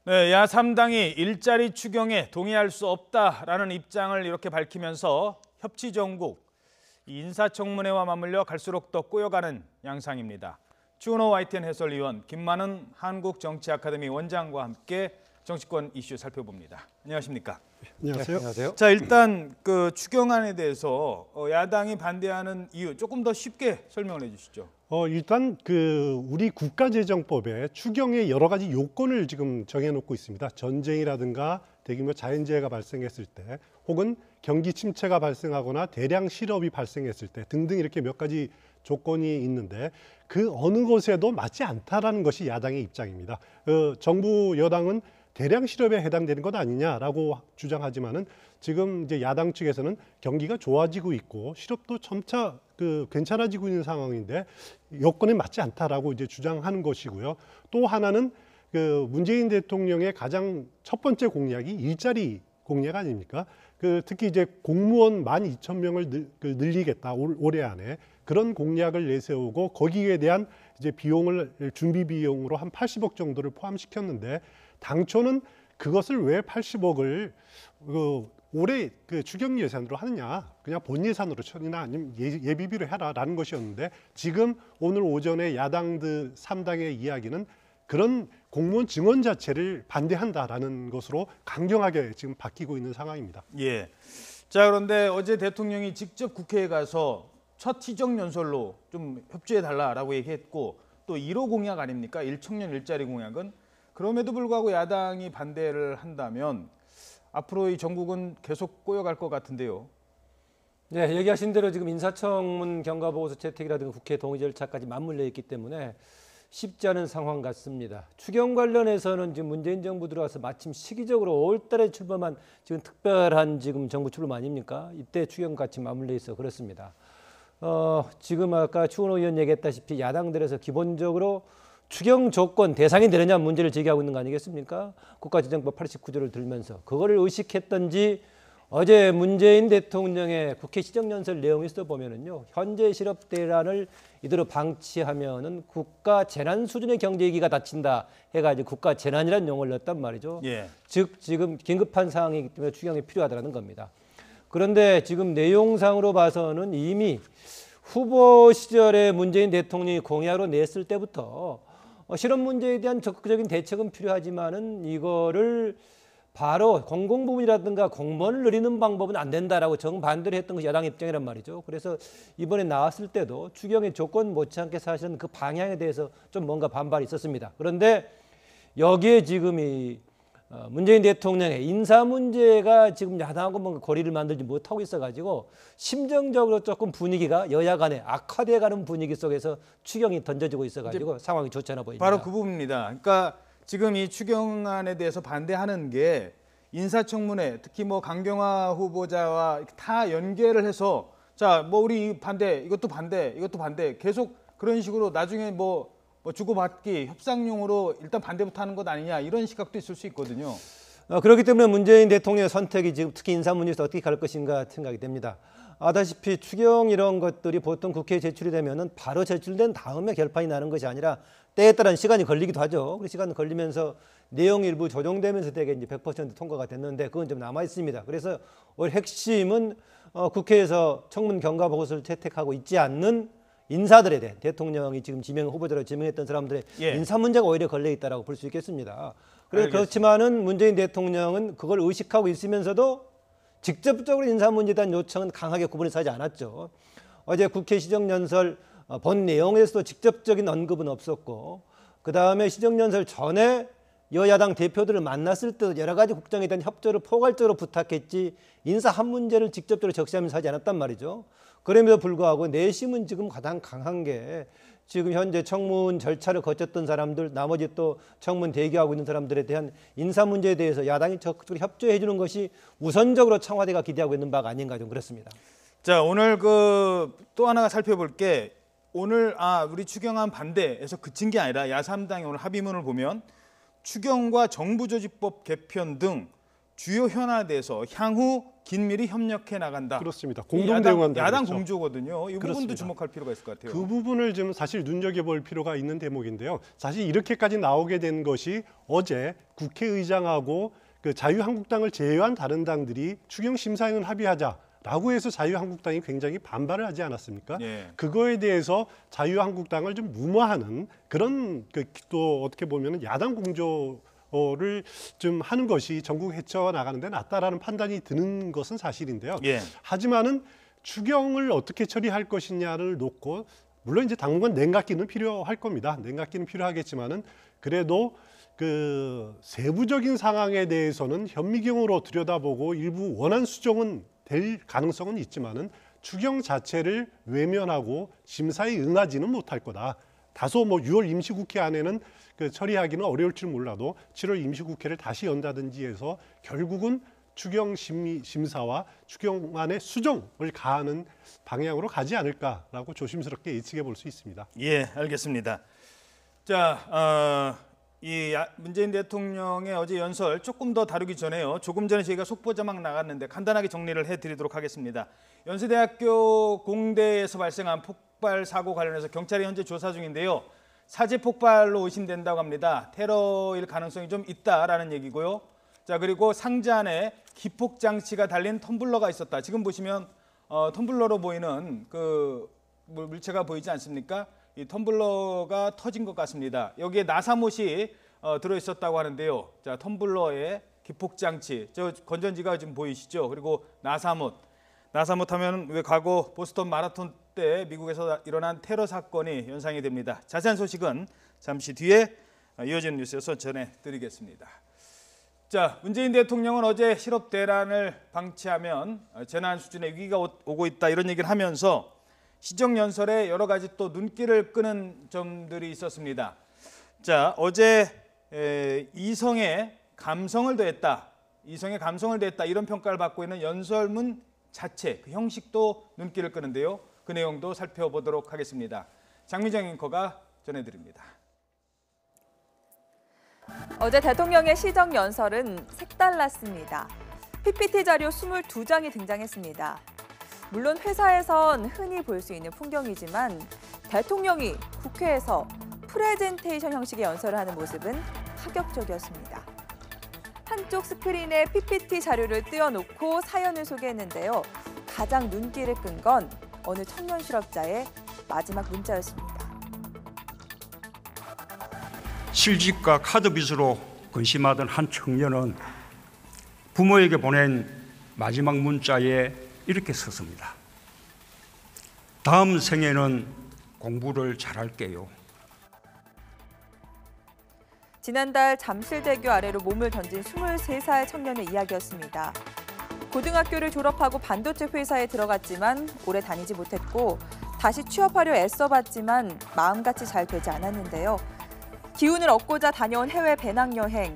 네, 야3당이 일자리 추경에 동의할 수 없다라는 입장을 이렇게 밝히면서 협치 정국, 인사청문회와 맞물려 갈수록 더 꼬여가는 양상입니다. 추은호 YTN 해설위원, 김만은 한국정치아카데미 원장과 함께 정치권 이슈 살펴봅니다. 안녕하십니까? 안녕하세요. 안녕하세요. 자, 일단 그 추경안에 대해서 야당이 반대하는 이유 조금 더 쉽게 설명을 해주시죠. 일단 우리 국가재정법에 추경의 여러 가지 요건을 지금 정해놓고 있습니다. 전쟁이라든가 대규모 자연재해가 발생했을 때, 혹은 경기 침체가 발생하거나 대량 실업이 발생했을 때 등등 이렇게 몇 가지 조건이 있는데 그 어느 것에도 맞지 않다라는 것이 야당의 입장입니다. 정부 여당은 대량 실업에 해당되는 것 아니냐라고 주장하지만은 지금 이제 야당 측에서는 경기가 좋아지고 있고 실업도 점차 괜찮아지고 있는 상황인데 여건에 맞지 않다라고 이제 주장하는 것이고요. 또 하나는 문재인 대통령의 가장 첫 번째 공약이 일자리 공약 아닙니까? 특히 이제 공무원 12,000명을 늘리겠다 올해 안에 그런 공약을 내세우고 거기에 대한 이제 비용을 준비 비용으로 한 80억 정도를 포함시켰는데 당초는 그것을 왜 80억을 올해 추경 예산으로 하느냐, 그냥 본 예산으로 처리나 아니면 예비비로 해라라는 것이었는데 지금 오늘 오전에 야당들 3당의 이야기는 그런 공무원 증원 자체를 반대한다라는 것으로 강경하게 지금 바뀌고 있는 상황입니다. 예. 자, 그런데 어제 대통령이 직접 국회에 가서 첫 시정연설로 좀 협조해 달라라고 얘기했고 또 1호 공약 아닙니까? 1청년 일자리 공약은. 그럼에도 불구하고 야당이 반대를 한다면 앞으로 이 전국은 계속 꼬여갈 것 같은데요. 네, 얘기하신 대로 지금 인사청문 경과보고서 채택이라든가 국회 동의 절차까지 맞물려 있기 때문에 쉽지 않은 상황 같습니다. 추경 관련해서는 지금 문재인 정부 들어와서 마침 시기적으로 5월달에 출범한 지금 특별한 지금 정부 출범 아닙니까? 이때 추경 같이 맞물려 있어 그렇습니다. 지금 아까 추은호 의원 얘기했다시피 야당들에서 기본적으로 추경 조건 대상이 되느냐 문제를 제기하고 있는 거 아니겠습니까? 국가재정법 89조를 들면서 그거를 의식했던지 어제 문재인 대통령의 국회 시정연설 내용을 보면은요, 현재 실업 대란을 이대로 방치하면은 국가 재난 수준의 경제 위기가 닥친다 해가지고 국가 재난이라는 용어를 넣었단 말이죠. 예. 즉 지금 긴급한 상황이기 때문에 추경이 필요하다는 겁니다. 그런데 지금 내용상으로 봐서는 이미 후보 시절에 문재인 대통령이 공약으로 냈을 때부터 실업 문제에 대한 적극적인 대책은 필요하지만은 이거를 바로 공공부문이라든가 공무원을 늘리는 방법은 안 된다라고 정반대를 했던 것이 야당 입장이란 말이죠. 그래서 이번에 나왔을 때도 추경의 조건 못지않게 사실은 그 방향에 대해서 좀 뭔가 반발이 있었습니다. 그런데 여기에 지금 이 문재인 대통령의 인사 문제가 지금 야당하고 뭔가 고리를 만들지 못하고 있어가지고 심정적으로 조금 분위기가 여야 간에 악화돼가는 분위기 속에서 추경이 던져지고 있어가지고 상황이 좋지 않아 보입니다. 바로 그 부분입니다. 그러니까 지금 이 추경안에 대해서 반대하는 게 인사청문회, 특히 뭐 강경화 후보자와 다 연계를 해서 자, 뭐 우리 반대, 이것도 반대, 이것도 반대 계속 그런 식으로 나중에 뭐 주고받기 협상용으로 일단 반대부터 하는 것 아니냐 이런 시각도 있을 수 있거든요. 그렇기 때문에 문재인 대통령의 선택이 지금 특히 인사 문제에서 어떻게 갈 것인가 생각이 됩니다. 아다시피 추경 이런 것들이 보통 국회에 제출이 되면은 바로 제출된 다음에 결판이 나는 것이 아니라 때에 따른 시간이 걸리기도 하죠. 그 시간 걸리면서 내용 일부 조정되면서 되게 이제 100% 통과가 됐는데 그건 좀 남아 있습니다. 그래서 오늘 핵심은 국회에서 청문 경과 보고서를 채택하고 있지 않는 인사들에 대해 대통령이 지금 지명 후보자로 지명했던 사람들의 인사 문제가 오히려 걸려 있다라고 볼 수 있겠습니다. 그래서 그렇지만은 문재인 대통령은 그걸 의식하고 있으면서도 직접적으로 인사 문제에 대한 요청은 강하게 구분해서 하지 않았죠. 어제 국회 시정연설 본 내용에서도 직접적인 언급은 없었고 그 다음에 시정연설 전에 여야당 대표들을 만났을 때도 여러 가지 국정에 대한 협조를 포괄적으로 부탁했지 인사 한 문제를 직접적으로 적시하면서 하지 않았단 말이죠. 그럼에도 불구하고 내심은 지금 가장 강한 게 지금 현재 청문 절차를 거쳤던 사람들 나머지 또 청문 대기하고 있는 사람들에 대한 인사 문제에 대해서 야당이 적극적으로 협조해 주는 것이 우선적으로 청와대가 기대하고 있는 바가 아닌가 좀 그렇습니다. 자, 오늘 또 하나 살펴볼 게 오늘 우리 추경안 반대에서 그친 게 아니라 야3당의 오늘 합의문을 보면 추경과 정부조직법 개편 등 주요 현안에 대해서 향후 긴밀히 협력해 나간다. 그렇습니다. 이 공동 대응한다. 야당 그랬죠. 공조거든요. 이 부분도 그렇습니다. 주목할 필요가 있을 것 같아요. 그 부분을 좀 사실 눈여겨볼 필요가 있는 대목인데요. 사실 이렇게까지 나오게 된 것이 어제 국회의장하고 그 자유한국당을 제외한 다른 당들이 추경 심사위원 합의하자라고 해서 자유한국당이 굉장히 반발을 하지 않았습니까? 예. 그거에 대해서 자유한국당을 좀 무마하는 그런 또 어떻게 보면 야당 공조를 좀 하는 것이 전국 헤쳐 나가는데 낫다라는 판단이 드는 것은 사실인데요. 예. 하지만은 추경을 어떻게 처리할 것이냐를 놓고 물론 이제 당분간 냉각기는 필요할 겁니다. 냉각기는 필요하겠지만은 그래도 그 세부적인 상황에 대해서는 현미경으로 들여다보고 일부 원안 수정은 될 가능성은 있지만은 추경 자체를 외면하고 심사에 응하지는 못할 거다. 다소 뭐 6월 임시국회 안에는 그 처리하기는 어려울지 몰라도 7월 임시국회를 다시 연다든지 해서 결국은 추경 심사와 추경안의 수정을 가하는 방향으로 가지 않을까라고 조심스럽게 예측해 볼 수 있습니다. 예, 알겠습니다. 자, 문재인 대통령의 어제 연설 조금 더 다루기 전에요. 조금 전에 저희가 속보자막 나갔는데 간단하게 정리를 해드리도록 하겠습니다. 연세대학교 공대에서 발생한 폭발 사고 관련해서 경찰이 현재 조사 중인데요. 사제 폭발로 의심된다고 합니다. 테러일 가능성이 좀 있다라는 얘기고요. 자, 그리고 상자 안에 기폭 장치가 달린 텀블러가 있었다. 지금 보시면 텀블러로 보이는 그 물체가 보이지 않습니까? 이 텀블러가 터진 것 같습니다. 여기에 나사못이 들어있었다고 하는데요. 자, 텀블러에 기폭 장치, 저 건전지가 지금 보이시죠? 그리고 나사못 하면 왜 과거 보스턴 마라톤 때 미국에서 일어난 테러 사건이 연상이 됩니다. 자세한 소식은 잠시 뒤에 이어지는 뉴스에서 전해드리겠습니다. 자, 문재인 대통령은 어제 실업 대란을 방치하면 재난 수준의 위기가 오고 있다 이런 얘기를 하면서 시정연설에 여러 가지 또 눈길을 끄는 점들이 있었습니다. 자, 어제 이성의 감성을 더했다 이런 평가를 받고 있는 연설문 자체, 그 형식도 눈길을 끄는데요. 그 내용도 살펴보도록 하겠습니다. 장미정 앵커가 전해드립니다. 어제 대통령의 시정연설은 색달랐습니다. PPT 자료 22장이 등장했습니다. 물론 회사에선 흔히 볼 수 있는 풍경이지만 대통령이 국회에서 프레젠테이션 형식의 연설을 하는 모습은 파격적이었습니다. 한쪽 스크린에 PPT 자료를 띄워놓고 사연을 소개했는데요. 가장 눈길을 끈 건 어느 청년 실업자의 마지막 문자였습니다. 실직과 카드빚으로 근심하던 한 청년은 부모에게 보낸 마지막 문자에 이렇게 썼습니다. 다음 생에는 공부를 잘할게요. 지난달 잠실대교 아래로 몸을 던진 23살 청년의 이야기였습니다. 고등학교를 졸업하고 반도체 회사에 들어갔지만 오래 다니지 못했고 다시 취업하려 애써봤지만 마음같이 잘 되지 않았는데요. 기운을 얻고자 다녀온 해외 배낭여행,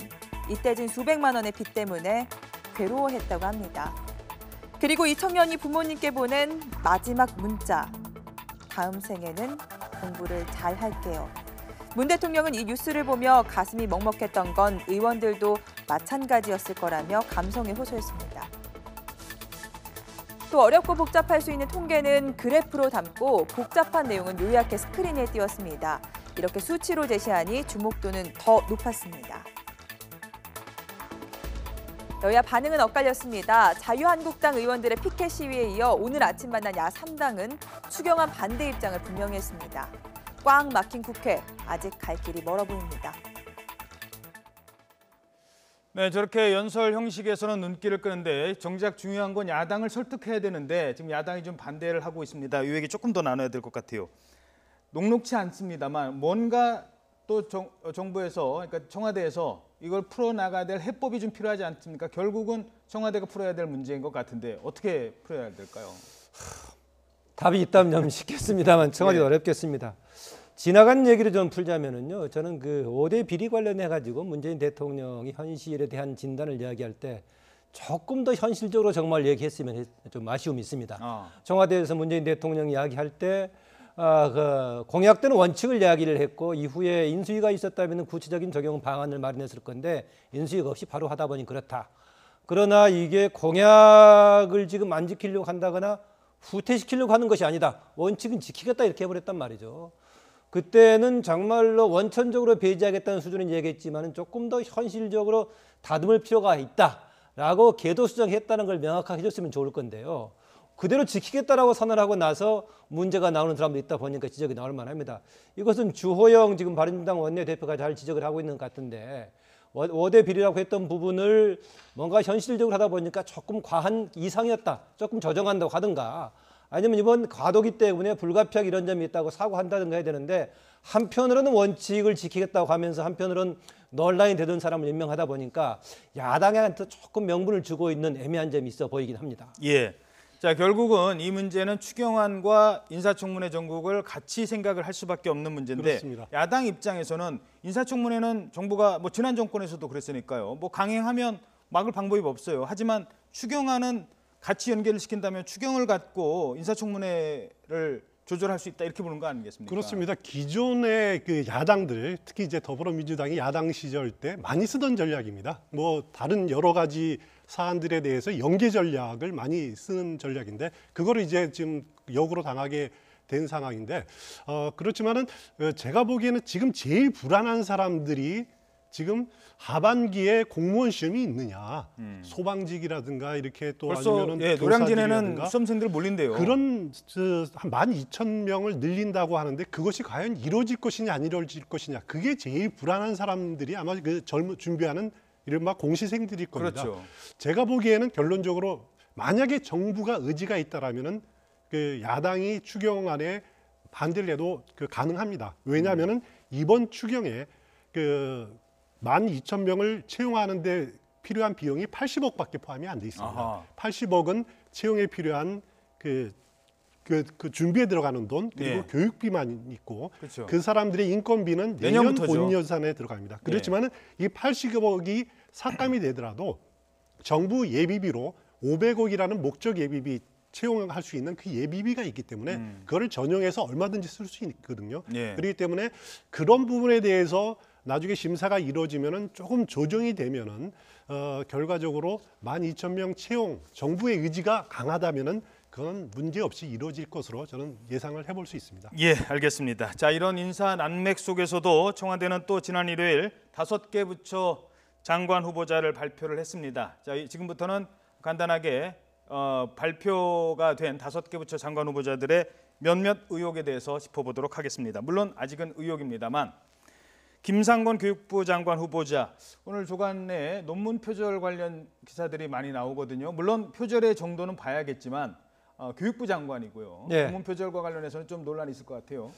이때 진 수백만 원의 빚 때문에 괴로워했다고 합니다. 그리고 이 청년이 부모님께 보낸 마지막 문자, 다음 생에는 공부를 잘 할게요. 문 대통령은 이 뉴스를 보며 가슴이 먹먹했던 건 의원들도 마찬가지였을 거라며 감성에 호소했습니다. 또 어렵고 복잡할 수 있는 통계는 그래프로 담고 복잡한 내용은 요약해 스크린에 띄웠습니다. 이렇게 수치로 제시하니 주목도는 더 높았습니다. 여야 반응은 엇갈렸습니다. 자유한국당 의원들의 피켓 시위에 이어 오늘 아침 만난 야3당은 추경안 반대 입장을 분명히 했습니다. 꽉 막힌 국회, 아직 갈 길이 멀어 보입니다. 네, 저렇게 연설 형식에서는 눈길을 끄는데 정작 중요한 건 야당을 설득해야 되는데 지금 야당이 좀 반대를 하고 있습니다. 이 얘기 조금 더 나눠야 될 것 같아요. 녹록치 않습니다만 뭔가 또 정부에서, 그러니까 청와대에서 이걸 풀어나가야 될 해법이 좀 필요하지 않습니까? 결국은 청와대가 풀어야 될 문제인 것 같은데 어떻게 풀어야 될까요? 답이 있다면 좀 쉽겠습니다만 청와대 어렵겠습니다. 지나간 얘기를 좀 풀자면은요, 저는 그 5대 비리 관련해 가지고 문재인 대통령이 현실에 대한 진단을 이야기할 때 조금 더 현실적으로 정말 얘기했으면 좀 아쉬움이 있습니다. 청와대에서 문재인 대통령이 이야기할 때 그 공약되는 원칙을 이야기를 했고 이후에 인수위가 있었다면 구체적인 적용 방안을 마련했을 건데 인수위가 없이 바로 하다 보니 그렇다. 그러나 이게 공약을 지금 안 지키려고 한다거나 후퇴시키려고 하는 것이 아니다. 원칙은 지키겠다 이렇게 해버렸단 말이죠. 그때는 정말로 원천적으로 배제하겠다는 수준은 얘기했지만 조금 더 현실적으로 다듬을 필요가 있다라고 궤도 수정했다는 걸 명확하게 해줬으면 좋을 건데요. 그대로 지키겠다라고 선언하고 나서 문제가 나오는 사람도 있다 보니까 지적이 나올 만합니다. 이것은 주호영 지금 바른정당 원내대표가 잘 지적을 하고 있는 것 같은데 5대 비리라고 했던 부분을 뭔가 현실적으로 하다 보니까 조금 과한 이상이었다. 조금 조정한다고 하든가 아니면 이번 과도기 때문에 불가피하게 이런 점이 있다고 사과한다든가 해야 되는데 한편으로는 원칙을 지키겠다고 하면서 한편으로는 논란이 되던 사람을 임명하다 보니까 야당한테 조금 명분을 주고 있는 애매한 점이 있어 보이긴 합니다. 예. 자, 결국은 이 문제는 추경안과 인사청문회 전국을 같이 생각을 할 수밖에 없는 문제인데 그렇습니다. 야당 입장에서는 인사청문회는 정부가 뭐 지난 정권에서도 그랬으니까요. 뭐 강행하면 막을 방법이 없어요. 하지만 추경안은 같이 연계를 시킨다면 추경을 갖고 인사청문회를 조절할 수 있다 이렇게 보는 거 아니겠습니까? 그렇습니다. 기존의 그 야당들, 특히 이제 더불어민주당이 야당 시절 때 많이 쓰던 전략입니다. 뭐 다른 여러 가지 사안들에 대해서 연계 전략을 많이 쓰는 전략인데 그거를 이제 지금 역으로 당하게 된 상황인데 그렇지만은 제가 보기에는 지금 제일 불안한 사람들이 지금 하반기에 공무원 시험이 있느냐, 소방직이라든가 이렇게 또 벌써 아니면은 노량진에는 교사직이라든가 수험생들 몰린대요. 그런 한 12,000명을 늘린다고 하는데 그것이 과연 이루어질 것이냐 안 이루어질 것이냐 그게 제일 불안한 사람들이 아마 그 준비하는 이른바 공시생들일 겁니다. 그렇죠. 제가 보기에는 결론적으로 만약에 정부가 의지가 있다라면은 그 야당이 추경안에 반대를 해도 가능합니다. 왜냐하면은 이번 추경에 그 12,000명을 채용하는데 필요한 비용이 80억밖에 포함이 안 돼 있습니다. 아하. 80억은 채용에 필요한 그 준비에 들어가는 돈 그리고 예. 교육비만 있고 그렇죠. 그 사람들의 인건비는 내년 내년부터죠. 본 예산에 들어갑니다. 그렇지만은 이 80억이 삭감이 되더라도 정부 예비비로 500억이라는 목적 예비비 채용할 수 있는 그 예비비가 있기 때문에 그거를 전용해서 얼마든지 쓸 수 있거든요. 예. 그렇기 때문에 그런 부분에 대해서 나중에 심사가 이루어지면은 조금 조정이 되면은 결과적으로 12,000명 채용 정부의 의지가 강하다면은 그건 문제 없이 이루어질 것으로 저는 예상을 해볼 수 있습니다. 예, 알겠습니다. 자, 이런 인사 난맥 속에서도 청와대는 또 지난 일요일 5개 부처 장관 후보자를 발표를 했습니다. 자, 지금부터는 간단하게 발표가 된 5개 부처 장관 후보자들의 몇몇 의혹에 대해서 짚어보도록 하겠습니다. 물론 아직은 의혹입니다만 김상곤 교육부 장관 후보자, 오늘 조간에 논문 표절 관련 기사들이 많이 나오거든요. 물론 표절의 정도는 봐야겠지만 교육부 장관이고요. 네. 논문 표절과 관련해서는 좀 논란이 있을 것 같아요.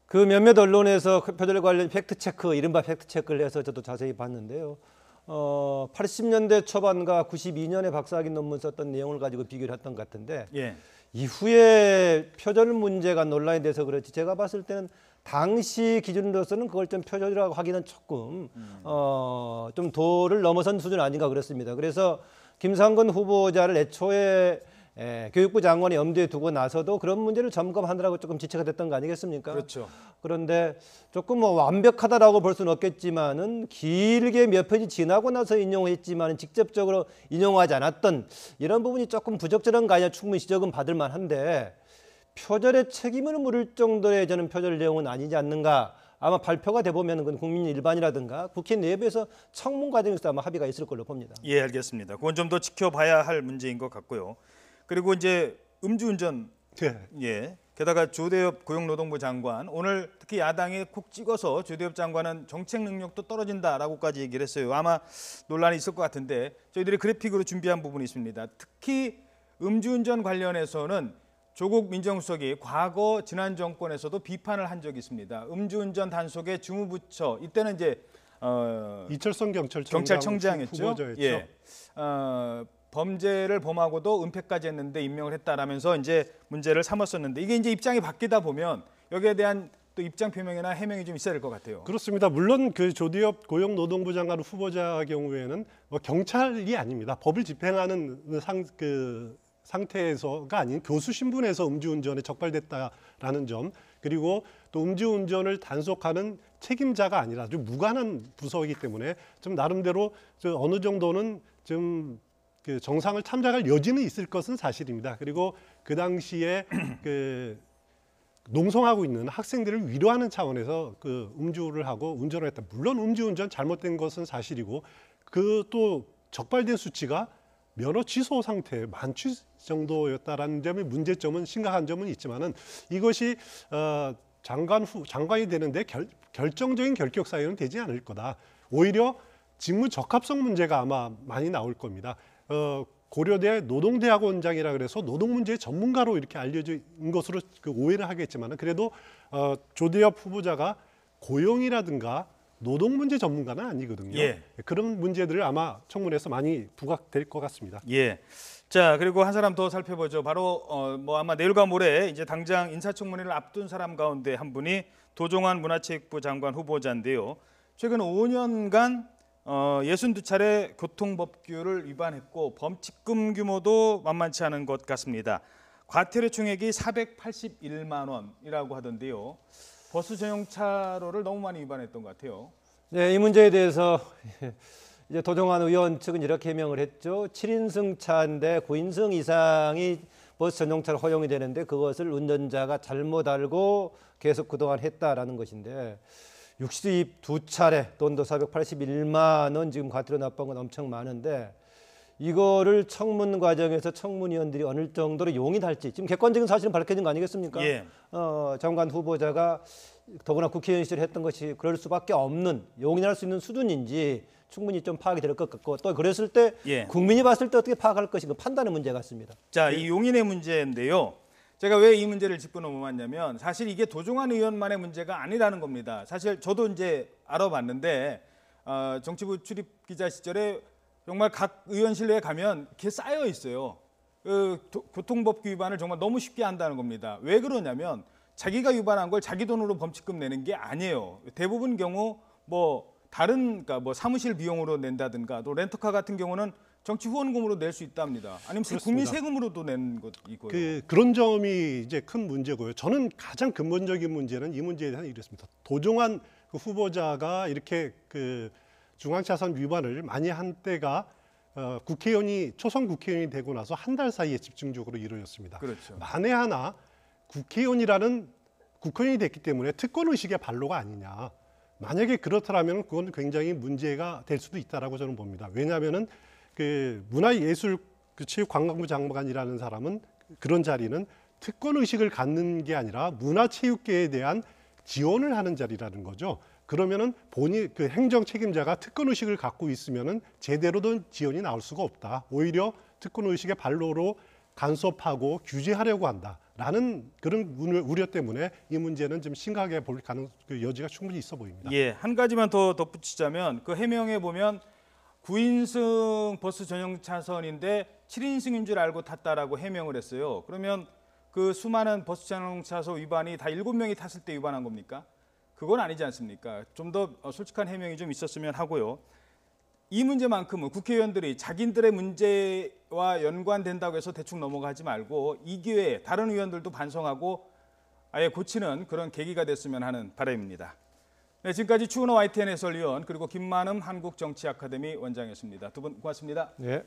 그 몇몇 언론에서 표절 관련 팩트체크, 이른바 팩트체크를 해서 저도 자세히 봤는데요. 80년대 초반과 92년에 박사학위 논문 썼던 내용을 가지고 비교를 했던 것 같은데 예. 이후에 표절 문제가 논란이 돼서 그렇지 제가 봤을 때는 당시 기준으로서는 그걸 좀 표절이라고 하기는 조금 좀 도를 넘어선 수준 아닌가 그렇습니다. 그래서 김상곤 후보자를 애초에 교육부 장관이 염두에 두고 나서도 그런 문제를 점검하느라고 조금 지체가 됐던 거 아니겠습니까? 그렇죠. 그런데 조금 뭐 완벽하다라고 볼 수는 없겠지만은 길게 몇 페이지 지나고 나서 인용했지만 직접적으로 인용하지 않았던 이런 부분이 조금 부적절한 거 아니냐 충분히 지적은 받을 만한데 표절의 책임을 물을 정도의 저는 표절 내용은 아니지 않는가. 아마 발표가 돼 보면 그건 국민 일반이라든가 국회 내부에서 청문 과정에서 아마 합의가 있을 걸로 봅니다. 예, 알겠습니다. 그건 좀 더 지켜봐야 할 문제인 것 같고요. 그리고 이제 음주운전, 예, 게다가 조대엽 고용노동부 장관, 오늘 특히 야당이 콕 찍어서 조대엽 장관은 정책 능력도 떨어진다라고까지 얘기를 했어요. 아마 논란이 있을 것 같은데 저희들이 그래픽으로 준비한 부분이 있습니다. 특히 음주운전 관련해서는 조국 민정수석이 과거 지난 정권에서도 비판을 한 적이 있습니다. 음주운전 단속의 주무부처, 이때는 이제 이철성 경찰청장이었죠. 후보자였죠. 예, 범죄를 범하고도 은폐까지 했는데 임명을 했다라면서 이제 문제를 삼았었는데 이게 이제 입장이 바뀌다 보면 여기에 대한 또 입장 표명이나 해명이 좀 있어야 될 것 같아요. 그렇습니다. 물론 그 조대엽 고용노동부 장관 후보자 경우에는 뭐 경찰이 아닙니다. 법을 집행하는 상태에서가 아닌 교수 신분에서 음주운전에 적발됐다라는 점, 그리고 또 음주운전을 단속하는 책임자가 아니라 좀 무관한 부서이기 때문에 좀 나름대로 좀 어느 정도는 좀 그 정상을 참작할 여지는 있을 것은 사실입니다. 그리고 그 당시에 그 농성하고 있는 학생들을 위로하는 차원에서 그 음주를 하고 운전을 했다. 물론 음주운전 잘못된 것은 사실이고 그 또 적발된 수치가 면허 취소 상태 만취 정도였다라는 점의 문제점은 심각한 점은 있지만은 이것이 장관이 되는데 결정적인 결격 사유는 되지 않을 거다. 오히려 직무 적합성 문제가 아마 많이 나올 겁니다. 고려대 노동대학원장이라 그래서 노동 문제의 전문가로 이렇게 알려진 것으로 그 오해를 하겠지만은 그래도 조대엽 후보자가 고용이라든가 노동 문제 전문가는 아니거든요. 예. 그런 문제들을 아마 청문회에서 많이 부각될 것 같습니다. 예. 자, 그리고 한 사람 더 살펴보죠. 바로 뭐 아마 내일과 모레 이제 당장 인사청문회를 앞둔 사람 가운데 한 분이 도종환 문화체육부 장관 후보자인데요. 최근 5년간 62차례 교통법규를 위반했고 범칙금 규모도 만만치 않은 것 같습니다. 과태료 총액이 481만 원이라고 하던데요. 버스 전용 차로를 너무 많이 위반했던 것 같아요. 네, 이 문제에 대해서 이제 도종환 의원 측은 이렇게 해명을 했죠. 7인승 차인데 9인승 이상이 버스 전용차로 허용이 되는데 그것을 운전자가 잘못 알고 계속 그동안 했다라는 것인데 62차례 돈도 481만 원 지금 과태료 납부한 건 엄청 많은데 이거를 청문 과정에서 청문위원들이 어느 정도로 용인할지 지금 객관적인 사실은 밝혀진 거 아니겠습니까? 예. 장관 후보자가 더구나 국회의원 시절에 했던 것이 그럴 수밖에 없는 용인할 수 있는 수준인지 충분히 좀 파악이 될 것 같고 또 그랬을 때 예. 국민이 봤을 때 어떻게 파악할 것인가 판단의 문제 같습니다. 자, 이 용인의 문제인데요. 제가 왜 이 문제를 짚고 넘어왔냐면 사실 이게 도종환 의원만의 문제가 아니라는 겁니다. 사실 저도 이제 알아봤는데 정치부 출입 기자 시절에 정말 각 의원실에 가면 이렇게 쌓여 있어요. 교통법규 위반을 정말 너무 쉽게 한다는 겁니다. 왜 그러냐면 자기가 위반한 걸 자기 돈으로 범칙금 내는 게 아니에요. 대부분 경우 뭐 다른 그러니까 뭐 사무실 비용으로 낸다든가 또 렌터카 같은 경우는 정치 후원금으로 낼 수 있답니다. 아니면 국민 세금으로도 낸 것 이고요. 그런 점이 이제 큰 문제고요. 저는 가장 근본적인 문제는 이 문제에 대한 이렇습니다. 도종환 그 후보자가 이렇게 그 중앙차선 위반을 많이 한 때가 초선 국회의원이 되고 나서 한 달 사이에 집중적으로 이루어졌습니다. 그렇죠. 만에 하나 국회의원이 됐기 때문에 특권 의식의 발로가 아니냐. 만약에 그렇다면 그건 굉장히 문제가 될 수도 있다라고 저는 봅니다. 왜냐하면은 그 문화예술 체육관광부 장관이라는 사람은 그런 자리는 특권 의식을 갖는 게 아니라 문화체육계에 대한 지원을 하는 자리라는 거죠. 그러면은 본인 그 행정 책임자가 특권 의식을 갖고 있으면은 제대로 된 지원이 나올 수가 없다. 오히려 특권 의식의 발로로 간섭하고 규제하려고 한다라는 그런 우려 때문에 이 문제는 좀 심각하게 볼 여지가 충분히 있어 보입니다. 예, 한 가지만 더 덧붙이자면 그 해명에 보면 9인승 버스 전용 차선인데 7인승인 줄 알고 탔다라고 해명을 했어요. 그러면 그 수많은 버스 전용 차선 위반이 다 7명이 탔을 때 위반한 겁니까? 그건 아니지 않습니까? 좀 더 솔직한 해명이 좀 있었으면 하고요. 이 문제만큼은 국회의원들이 자기들의 문제와 연관된다고 해서 대충 넘어가지 말고 이 기회에 다른 의원들도 반성하고 아예 고치는 그런 계기가 됐으면 하는 바람입니다. 네, 지금까지 추은호 YTN 해설위원 그리고 김만음 한국정치아카데미 원장이었습니다. 두 분 고맙습니다. 네.